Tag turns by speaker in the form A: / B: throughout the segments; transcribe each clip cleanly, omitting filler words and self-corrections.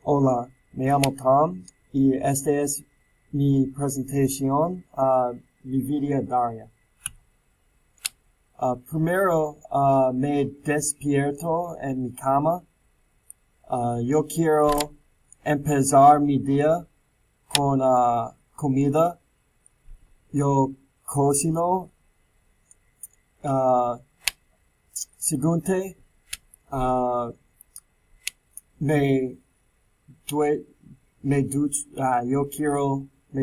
A: Hola, me llamo Tom y esta es mi presentación a mi vida diaria. Primero, me despierto en mi cama. Yo quiero empezar mi día con comida. Yo cocino. Segundo, me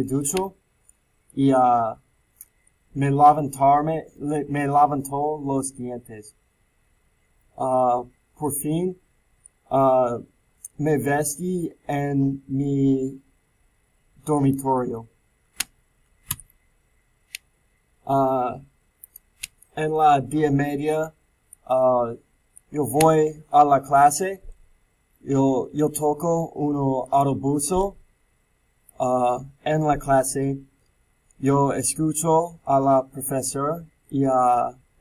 A: ducho y me levanto los dientes. Por fin, me vestí en mi dormitorio. En la día media, yo voy a la clase. Yo toco un autobús. En la clase, yo escucho a la profesora y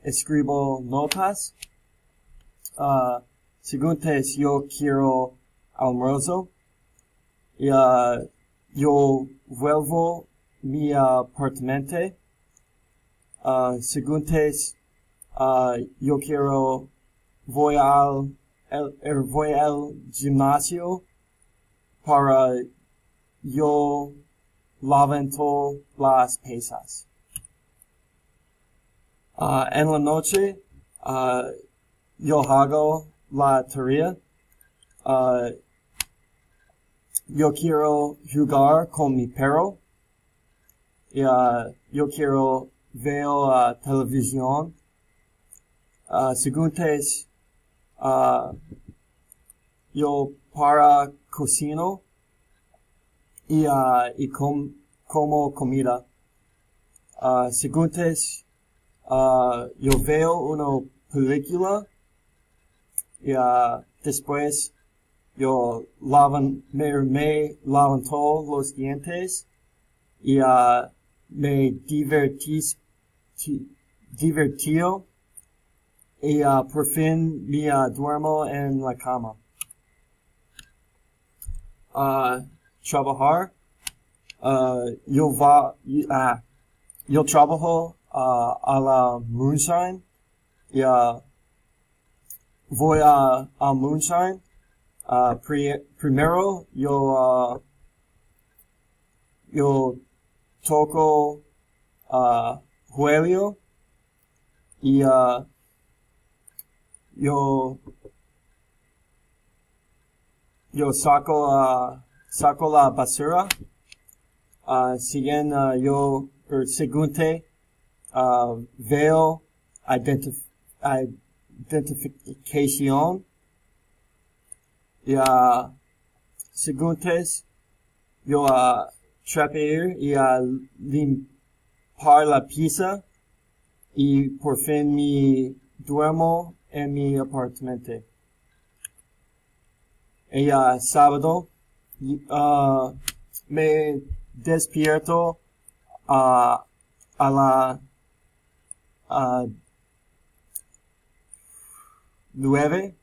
A: escribo notas. Segundo, yo quiero almuerzo. Y yo vuelvo mi apartamento. Segundo, yo voy al gimnasio para yo levanto las pesas. En la noche, yo hago la tarea. Yo quiero jugar con mi perro. Y, yo quiero ver televisión. Segundo, yo cocino y como comida. Segundo, yo veo una película y después yo me levanto los dientes y me divertí y por fin me duermo en la cama. Trabajar. Yo trabajo a la Moonshine y voy a Moonshine. Primero yo toco juego y yo saco la basura. Segundo, veo identificación. Y segundo, yo trapeo y limpar la pieza y por fin me duermo en mi apartamento. Y sábado, me despierto a la 9.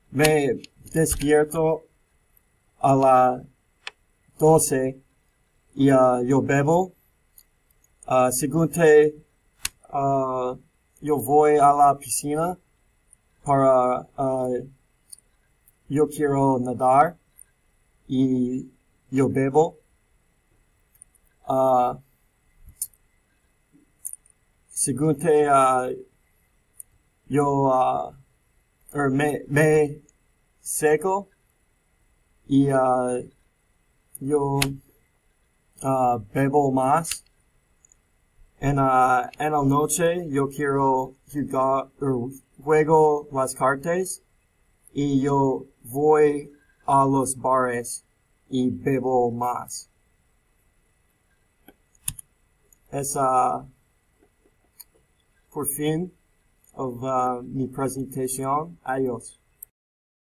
A: Me despierto a la 12 y yo bebo. Segundo, yo voy a la piscina para yo quiero nadar y yo bebo. Segundo, yo me seco y yo bebo más. En la noche yo quiero juego las cartas y yo voy a los bares y bebo más. Es por fin of mi presentación. Adiós.